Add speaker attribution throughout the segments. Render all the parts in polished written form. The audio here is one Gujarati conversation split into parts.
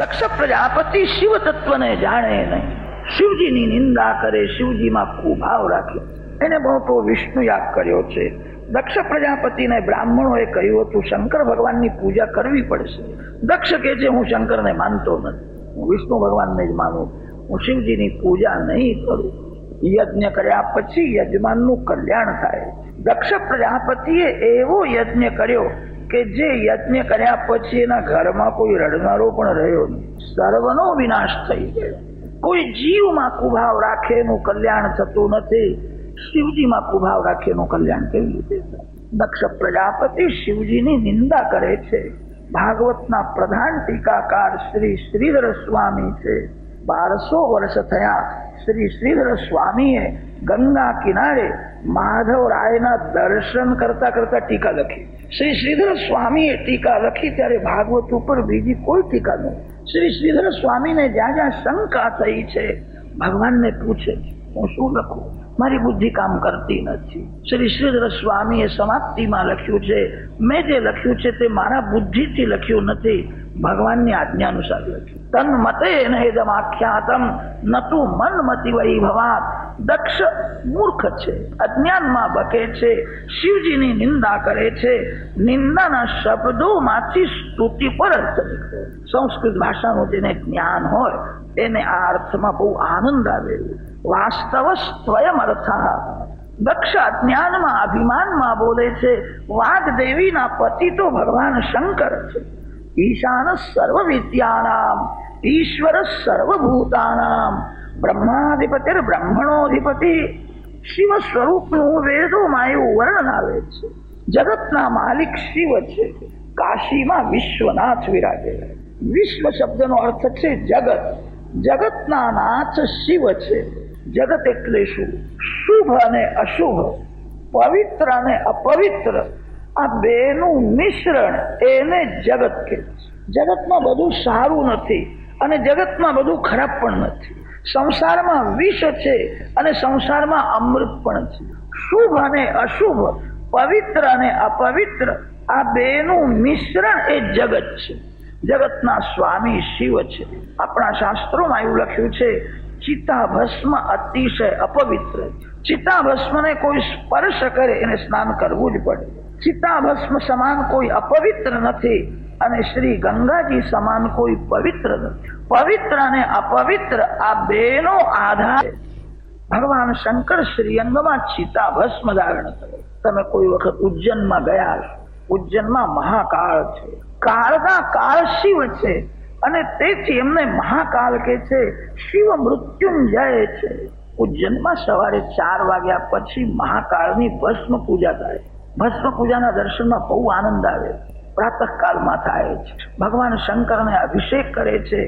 Speaker 1: દક્ષ પ્રજાપતિ શિવ તત્વને જાણે નહીં, શિવજીની નિંદા કરે, શિવજીમાં કુભાવ રાખે. એને મોટો વિષ્ણુ યાગ કર્યો છે. દક્ષ પ્રજાપતિને બ્રાહ્મણોએ કહ્યું હતું શંકર ભગવાનની પૂજા કરવી પડશે. દક્ષ કહે છે હું શંકરને માનતો નથી, હું વિષ્ણુ ભગવાનને જ માનું, હું શિવજીની પૂજા નહીં કરું. યજ્ઞ કર્યા પછી યજમાનનું કલ્યાણ થાય. દક્ષ પ્રજાપતિએ એવો યજ્ઞ કર્યો કે જે યજ્ઞ કર્યા પછી એના ઘરમાં કોઈ રડનારો પણ રહ્યો નહીં. સર્વનો વિનાશ થઈ ગયો. કોઈ જીવમાં કુભાવ રાખે એનું કલ્યાણ થતું નથી, શિવજીમાં કુભાવ રાખે એનું કલ્યાણ કેવી રીતે થાય? દક્ષ પ્રજાપતિ શિવજીની નિંદા કરે છે. ભાગવતના પ્રધાન ટીકાકાર શ્રી શ્રીધર સ્વામી છે. 1200 વર્ષ થયા. શ્રી શ્રીધર સ્વામીએ ગંગા કિનારે માધવરાયના દર્શન કરતા કરતા ટીકા લખી. શ્રી શ્રીધર સ્વામીએ ટીકા લખી ત્યારે ભાગવત ઉપર બીજી કોઈ ટીકા નહીં. શ્રી શ્રીધર સ્વામીને જ્યાં જ્યાં શંકા થઈ છે ભગવાનને પૂછે હું શું લખું, મારી બુદ્ધિ કામ કરતી નથી. શ્રી શ્રીધર સ્વામીએ સમાપ્તિમાં લખ્યું છે મેં જે લખ્યું છે તે મારા બુદ્ધિથી લખ્યું નથી, ભગવાનની આજ્ઞા અનુસાર લખ્યું. તન્મતે નહેદમાખ્યાતમ નતુ મનમતિ વૈભવાત. દક્ષ મૂર્ખ છે, અજ્ઞાનમાં બકે છે, શિવજીની નિંદા કરે છે. નિંદાના શબ્દોમાંથી સ્તુતિ પર અર્થ નીકળે. સંસ્કૃત ભાષાનું જેને જ્ઞાન હોય એને આ અર્થમાં બહુ આનંદ આવે. વાસ્તવ સ્વયં અર્થ. દક્ષ અજ્ઞાનમાં અભિમાનમાં બોલે છે વાગ્દેવીના પતિ તો ભગવાન શંકર છે. ઈશાન સર્વ વિદ્યાનામ ઈશ્વર સર્વભૂતાનામ બ્રહ્માધિપતિ બ્રહ્મણોધિપતિ. શિવ સ્વરૂપનું વેદોમાં એવું વર્ણન આવે છે. જગતના માલિક શિવ છે. કાશીમાં વિશ્વનાથ વિરાજે. વિશ્વ શબ્દનો અર્થ છે જગત. જગતના નાથ શિવ છે. જગત એટલે શું? શુભ અને અશુભ, પવિત્ર અને અપવિત્ર, આ બેનું મિશ્રણ એને જગત કહે છે. જગતમાં બધું સારું નથી અને જગતમાં બધું ખરાબ પણ નથી. સંસારમાં વિષ છે અને સંસારમાં અમૃત પણ છે. શુભ અને અશુભ, પવિત્ર અને અપવિત્ર, આ બેનું મિશ્રણ એ જગત છે. જગતના સ્વામી શિવ છે. આપણા શાસ્ત્રોમાં એવું લખ્યું છે ચિતાભસ્મ અતિશય અપવિત્ર. ચિતાભસ્મને કોઈ સ્પર્શ કરે એને સ્નાન કરવું જ પડે. ચિતાભસ્મ સમાન કોઈ અપવિત્ર નથી અને શ્રી ગંગાજી સમાન કોઈ પવિત્ર નથી. પવિત્ર અને અપવિત્ર આ બેનો આધાર. ભગવાન શંકર શ્રીઅંગમાં ચિતાભસ્મ ધારણ કરે. તમે કોઈ વખત ઉજ્જૈનમાં ગયા હશો. ઉજ્જૈનમાં મહાકાળ છે. કાળના કાળ શિવ છે અને તેથી એમને મહાકાળ કે છે. શિવ મૃત્યુંજય છે. ઉજ્જૈનમાં સવારે 4 વાગ્યા પછી મહાકાળની ભસ્મ પૂજા થાય. ભસ્મ પૂજાના દર્શનમાં બહુ આનંદ આવે. પ્રાતઃકાળમાં થાય છે. ભગવાન શંકરને અભિષેક કરે છે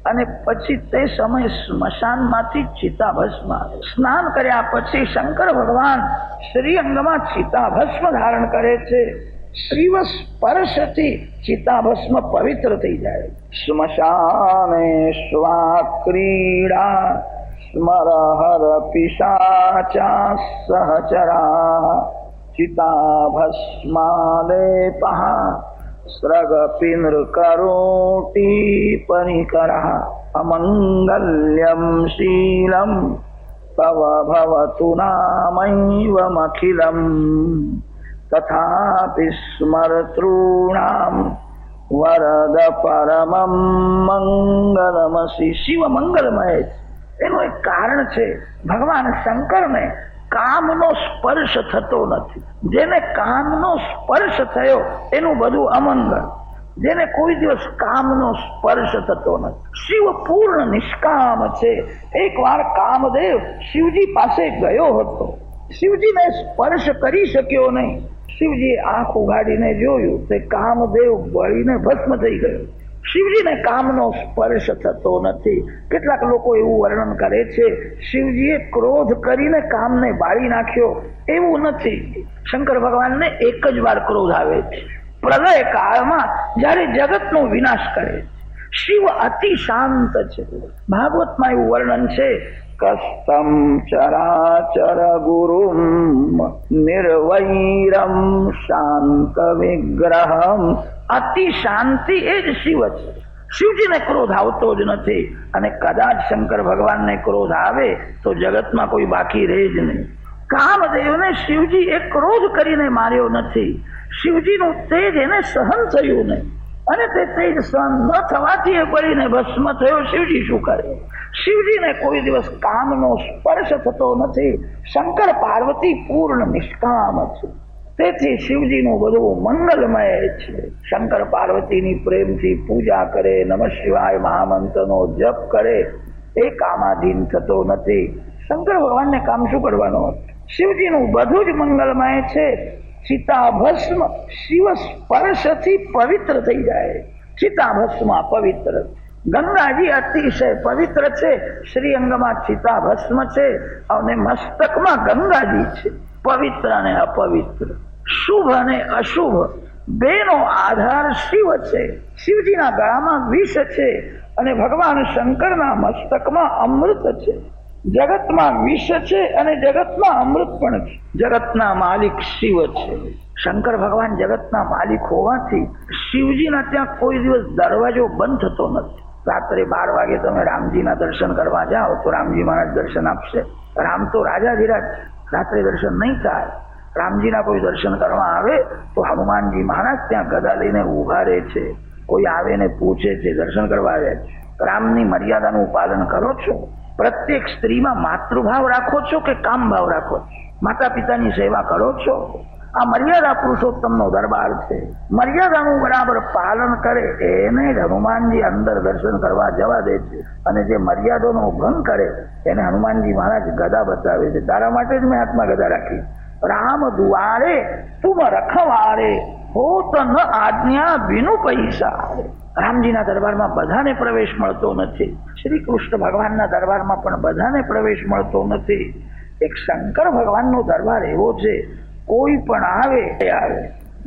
Speaker 1: અને પછી તે સમયે સ્મશાનમાંથી ચિતાભસ્મ આવે. સ્નાન કર્યા પછી શંકર ભગવાન શ્રીઅંગમાં ચિતાભસ્મ ધારણ કરે છે. શિવ સ્પર્શથી ચિતાભસ્મ પવિત્ર થઈ જાય. સ્મશાને સ્વા ક્રીડા સ્મરહર પિશાચા સહચરા ચિતાભસ્માલેપઃ સ્રગ પિન્ર કરોટી પરિકરઃ અમંગલ્યમ શીલમ તવ ભવતુ નામૈવમખિલમ તથાપિ સ્મર્તॄણામ વરદ પરમં મંગલમસી. શિવ મંગલમય છે. એનું એક કારણ છે ભગવાન શંકરને કામનો સ્પર્શ થતો નથી. જેને કામનો સ્પર્શ થયો એનું બધું અમંગળ. જેને કોઈ દિવસ કામનો સ્પર્શ થતો નથી. શિવ પૂર્ણ નિષ્કામ છે. એકવાર કામદેવ શિવજી પાસે ગયો હતો. શિવજીને સ્પર્શ કરી શક્યો નહીં. શિવજીએ આંખ ઉઘાડીને જોયું તે કામદેવ બળીને ભસ્મ થઈ ગયો. શિવજીને કામનો સ્પર્શ થતો નથી. કેટલાક લોકો એવું વર્ણન કરે છે શિવજીએ ક્રોધ કરીને કામને બાળી નાખ્યો. એવું નથી. શંકર ભગવાનને એક જ વાર ક્રોધ આવે છે, પ્રલય કાળમાં જ્યારે જગતનો વિનાશ કરે. શિવ અતિ શાંત છે. ભાગવતમાં એવું વર્ણન છે કસ્તમ ચરાચર ગુરુમ નિર્વૈરમ શાંત વિગ્રહમ. અતિ શાંતિ એ જ શિવ છે. શિવજીને ક્રોધ આવતો જ નથી, અને કદાચ શંકર ભગવાનને ક્રોધ આવે તો જગતમાં કોઈ બાકી રહે જ નહીં. કામદેવને શિવજી એ ક્રોધ કરીને માર્યો નથી, શિવજીનું તેજ એને સહન થયું નહીં, અને તે તેજ સહન ન થવાથી એ બળીને ભસ્મ થયો. શિવજી શું કરે? શિવજીને કોઈ દિવસ કામનો સ્પર્શ થતો નથી. શંકર પાર્વતી પૂર્ણ નિષ્કામ છે, તેથી શિવજીનું બધું મંગલમય છે. શંકર પાર્વતીની પ્રેમથી પૂજા કરે, નમઃ શિવાય મહામંત્રનો જપ કરે, એ કામાધીન થતો નથી. શંકર ભગવાનને કામ શું કરવાનું? શિવજીનું બધું જ મંગલમય છે. ચિતાભસ્મ શિવ સ્પર્શથી પવિત્ર થઈ જાય. ચિતાભસ્મ પવિત્ર, ગંગાજી અતિશય પવિત્ર છે. શ્રીઅંગમાં ચિતાભસ્મ છે અને મસ્તકમાં ગંગાજી છે. પવિત્ર અને અપવિત્ર, શુભ અને અશુભ બેનો આધાર શિવ છે. શિવજીના ગળામાં વિષ છે અને ભગવાન શંકરના મસ્તકમાં અમૃત છે. જગતમાં વિષ છે અને જગતમાં અમૃત પણ છે. જગતના માલિક શિવ છે. શંકર ભગવાન જગતના માલિક હોવાથી શિવજીના ત્યાં કોઈ દિવસ દરવાજો બંધ થતો નથી. રાત્રે 12 વાગે તમે રામજીના દર્શન કરવા જાઓ તો રામજી મહારાજ દર્શન આપશે. રામ તો રાજાધિરાજ, રાત્રે દર્શન નહીં થાય. રામજીના કોઈ દર્શન કરવા આવે તો હનુમાનજી મહારાજ ત્યાં ગદા લઈને ઉભા રહે છે. કોઈ આવે ને પૂછે છે દર્શન કરવા આવ્યા છે. રામની મર્યાદાનું પાલન કરો છો? પ્રત્યેક સ્ત્રીમાં માતૃભાવ રાખો છો કે કામ ભાવ રાખો છો? માતા પિતાની સેવા કરો છો? આ મર્યાદા પુરુષોત્તમનો દરબાર છે. મર્યાદાનું બરાબર પાલન કરે એને જ હનુમાનજી અંદર દર્શન કરવા જવા દે છે, અને જે મર્યાદાનો ભંગ કરે એને હનુમાનજી મહારાજ ગદા બતાવે છે. તારા માટે જ મેં હાથમાં ગદા રાખી. રામ દુઆરે તુમ રખવારે, હોત ન આજ્ઞા બિનુ પૈસા. રામજીના દરબારમાં બધાને પ્રવેશ મળતો નથી. શ્રી કૃષ્ણ ભગવાનના દરબારમાં પણ બધાને પ્રવેશ મળતો નથી. એક શંકર ભગવાનનો દરબાર એવો છે, કોઈ પણ આવે,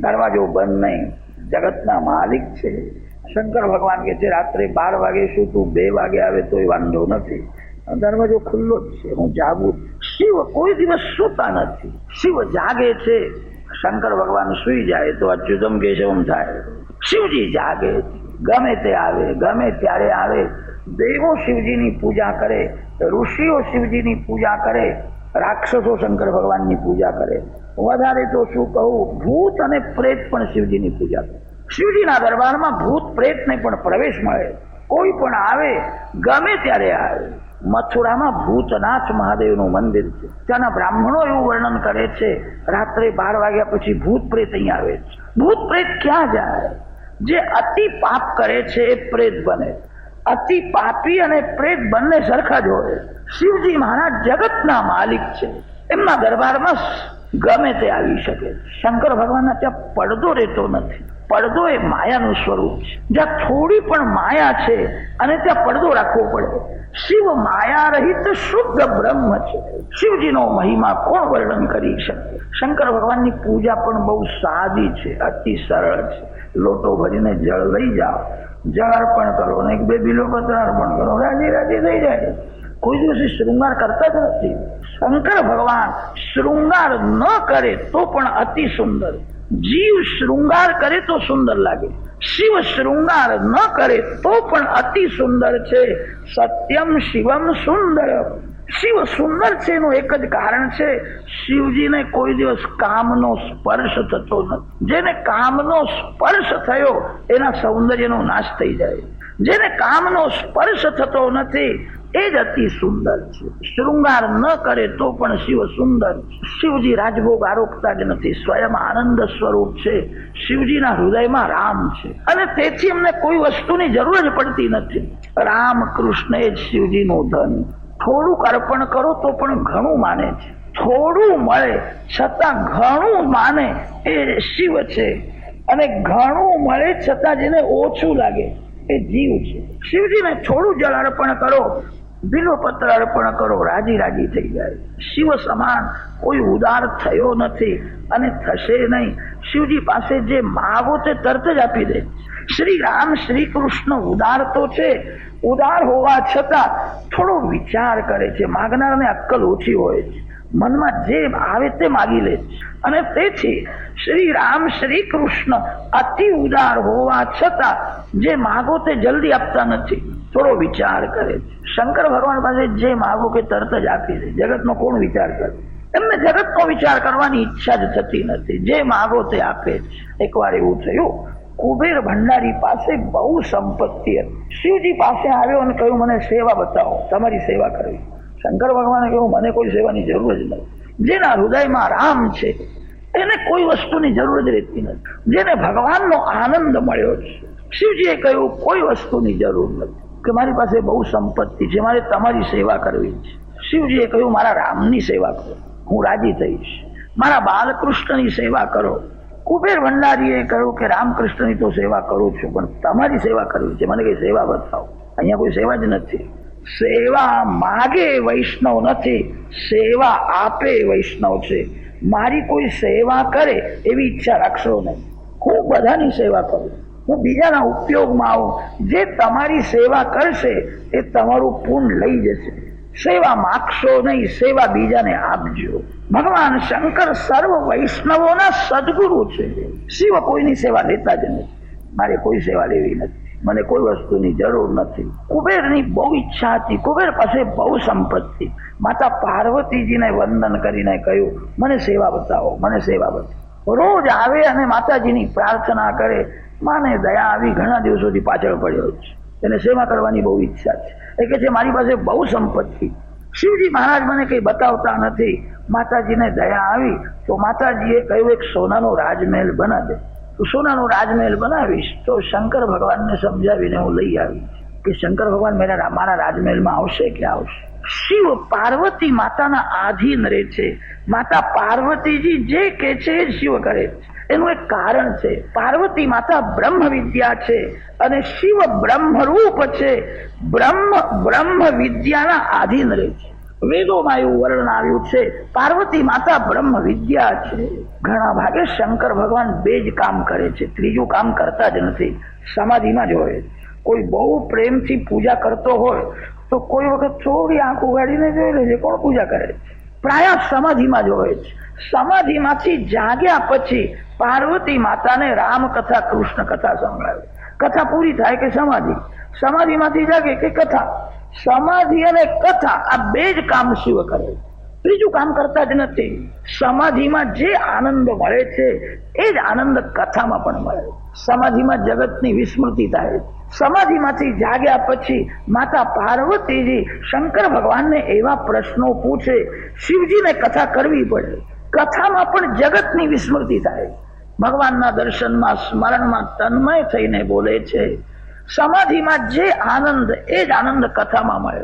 Speaker 1: દરવાજો બંધ નહીં. જગતના માલિક છે. શંકર ભગવાન કે છે રાત્રે 12 વાગે શું તું 2 વાગે આવે તોય વાંધો નથી, દરવાજો ખુલ્લો જ છે, હું જાગું. શિવ કોઈ દિવસ સૂતા નથી, શિવ જાગે છે. શંકર ભગવાન સુઈ જાય તો અચ્યુતમ કેશવમ થાય. શિવજી જાગે, ગમે તે આવે, ગમે ત્યારે આવે. દેવો શિવજીની પૂજા કરે, ઋષિઓ શિવજીની પૂજા કરે, રાક્ષસો શંકર ભગવાનની પૂજા કરે. વધારે તો શું કહું, ભૂત અને પ્રેત પણ શિવજીની પૂજા કરે. શિવજીના દરબારમાં ભૂત પ્રેતને પણ પ્રવેશ મળે. કોઈ પણ આવે, ગમે ત્યારે આવે. મથુરામાં ભૂતનાથ મહાદેવનું મંદિર છે. ત્યાંના બ્રાહ્મણો એવું વર્ણન કરે છે, રાત્રે 12 વાગ્યા પછી ભૂત પ્રેત અહીંયા આવે છે. ભૂત પ્રેત ક્યાં જાય? જે અતિ પાપ કરે છે એ પ્રેત બને. અતિ પાપી અને પ્રેત બંને સરખા જ હોય. શિવજી મહારાજ જગતના માલિક છે. એમના દરબારમાં ગમે તે આવી શકે. શંકર ભગવાનના ત્યાં પડદો રહેતો નથી. પડદો એ માયાનું સ્વરૂપ છે. જ્યાં થોડી પણ માયા છે અને ત્યાં પડદો રાખવો પડે. શિવ માયા રહિત શુદ્ધ બ્રહ્મ છે. શિવજીનો મહિમા કોણ વર્ણન કરી શકે? શંકર ભગવાનની પૂજા પણ બહુ સાદી છે, અતિ સરળ છે. લોટો ભરીને જળ લઈ જાઓ, જળ અર્પણ કરો ને 1-2 બિલ્વપત્ર અર્પણ કરો, રાજી રાજી થઈ જાય. કોઈ દિવસ શૃંગાર કરતા જ નથી. શંકર ભગવાન શૃંગાર ન કરે તો પણ અતિ સુંદર. જીવ શૃંગાર કરે તો સુંદર લાગે. શિવ શૃંગાર ન કરે તો પણ અતિ સુંદર છે. સત્યમ શિવમ સુંદર. શિવ સુંદર છે એનું એક જ કારણ છે, શિવજીને કોઈ દિવસ કામનો સ્પર્શ થતો નથી. જેને કામનો સ્પર્શ થયો એના સૌંદર્યનો નાશ થઈ જાય. જેને કામનો સ્પર્શ થતો નથી એ જ અતિ સુંદર છે. શૃંગાર ન કરે તો પણ શિવ સુંદર. શિવજી રાજભોગ આરોગતા જ નથી, સ્વયં આનંદ સ્વરૂપ છે. શિવજીના હૃદયમાં રામ છે અને તેથી એમને કોઈ વસ્તુની જરૂર જ પડતી નથી. રામ કૃષ્ણ એ જ શિવજીનું ધન. થોડુંક અર્પણ કરો તો પણ ઘણું માને છે. થોડું મળે છતાં ઘણું માને એ શિવ છે, અને ઘણું મળે છતાં જેને ઓછું લાગે એ જીવ છે. શિવજીને થોડું જળ અર્પણ કરો, બિલ્વપત્ર અર્પણ કરો, રાજી રાજી થઈ જાય. શિવ સમાન કોઈ ઉદાર થયો નથી અને થશે નહીં. શિવજી પાસે જે માગો તે તરત જ આપી દે. શ્રી રામ શ્રી કૃષ્ણ ઉદાર તો છે, ઉદાર હોવા છતાં થોડો વિચાર કરે છે. માગનારને અક્કલ ઓછી હોય છે. મનમાં જે આવે તે માગી લે છે. અને તેથી શ્રી રામ શ્રી કૃષ્ણ અતિ ઉદાર હોવા છતાં જે માગો તે જલ્દી આપતા નથી, થોડો વિચાર કરે છે. શંકર ભગવાન પાસે જે માગો કે તરત જ આપી દે. જગતનો કોણ વિચાર કરે? એમને જગતનો વિચાર કરવાની ઈચ્છા જ થતી નથી. જે માગો તે આપે છે. એકવાર એવું થયું, કુબેર ભંડારી પાસે બહુ સંપત્તિ હતી. શિવજી પાસે આવ્યો અને કહ્યું, મને સેવા બતાવો, તમારી સેવા કરવી. શંકર ભગવાને કહ્યું, મને કોઈ સેવાની જરૂર જ નથી. જેના હૃદયમાં રામ છે એને કોઈ વસ્તુની જરૂર જ રહેતી નથી. જેને ભગવાનનો આનંદ મળ્યો છે, શિવજીએ કહ્યું કોઈ વસ્તુની જરૂર નથી, કે મારી પાસે બહુ સંપત્તિ છે, મારે તમારી સેવા કરવી છે. શિવજીએ કહ્યું, મારા રામની સેવા કરો, હું રાજી થઈશ. મારા બાલકૃષ્ણની સેવા કરો. કુબેર ભંડારીએ કહ્યું કે રામકૃષ્ણની તો સેવા કરું છું, પણ તમારી સેવા કરવી છે, મને કઈ સેવા બતાવો. અહીંયા કોઈ સેવા જ નથી. સેવા માગે વૈષ્ણવ નથી, સેવા આપે વૈષ્ણવ છે. મારી કોઈ સેવા કરે એવી ઈચ્છા રાખશો નહીં. હું બધાની સેવા કરું, હું બીજાના ઉપયોગમાં આવું. જે તમારી સેવા કરશે એ તમારું પુણ્ય લઈ જશે. સેવા માગશો નહીં, સેવા બીજાને આપજો. ભગવાન શંકર સર્વ વૈષ્ણવોના સદગુરુ છે. શિવ કોઈની સેવા લેતા જ નથી. મારે કોઈ સેવા લેવી નથી, મને કોઈ વસ્તુની જરૂર નથી. કુબેરની બહુ ઈચ્છા હતી. કુબેર પાસે બહુ સંપત્તિ. માતા પાર્વતીજીને વંદન કરીને કહ્યું, મને સેવા બતાવો, મને સેવા બતાવો. રોજ આવે અને માતાજીની પ્રાર્થના કરે. માને દયા આવી, ઘણા દિવસોથી પાછળ પડ્યો છે, એને સેવા કરવાની બહુ ઈચ્છા છે. એ કહે છે, મારી પાસે બહુ સંપત્તિ, શિવજી મહારાજ મને કઈ બતાવતા નથી. માતાજીને દયા આવી તો માતાજીએ કહ્યું, એક સોનાનો રાજમહેલ બનાવે. તો સોનાનો રાજમહેલ બનાવીશ તો શંકર ભગવાનને સમજાવીને હું લઈ આવી કે શંકર ભગવાન મારા રાજમહેલમાં આવશે કે આવશે. શિવ પાર્વતી માતાના આધીન રહે છે. માતા પાર્વતીજી જે કે છે એ શિવ કરે છે. એનું એક કારણ છે. પાર્વતી માતા બ્રહ્મ વિદ્યા છે અને શિવ બ્રહ્મરૂપ છે. બ્રહ્મ વિદ્યાના આધીન રહે છે. વેદોમાં એવું વર્ણન આવ્યું છે, પાર્વતી માતા બ્રહ્મ વિદ્યા છે. ઘણા ભાગે શંકર ભગવાન બે જ કામ કરે છે, ત્રીજું કામ કરતા જ નથી. સમાધિમાં જ હોય. કોઈ બહુ પ્રેમથી પૂજા કરતો હોય તો કોઈ વખત થોડી આંખ ઉગાડીને જોઈ લેજે, કોણ પૂજા કરે છે? પ્રાય સમાધિમાં જ હોય છે. સમાધિમાંથી જાગ્યા પછી પાર્વતી માતાને રામ કથા કૃષ્ણ કથા સંભળાવે. કથા પૂરી થાય કે સમાધિ, સમાધિમાંથી જાગે કે કથા. સમાધિ અને કથા આ બે જ કામ શિવ કરે, ત્રીજું કામ કરતા જ નથી. સમાધિમાં જે આનંદ મળે છે એ જ આનંદ કથામાં પણ મળે. સમાધિમાં જગતની વિસ્મૃતિ થાય. સમાધિમાંથી જાગ્યા પછી માતા પાર્વતીજી શંકર ભગવાનને એવા પ્રશ્નો પૂછે, શિવજીને કથા કરવી પડે. કથામાં પણ જગતની વિસ્મૃતિ થાય. ભગવાનના દર્શનમાં સ્મરણમાં તન્મય થઈને બોલે છે. સમાધિમાં જે આનંદ એ જ આનંદ કથામાં મળે.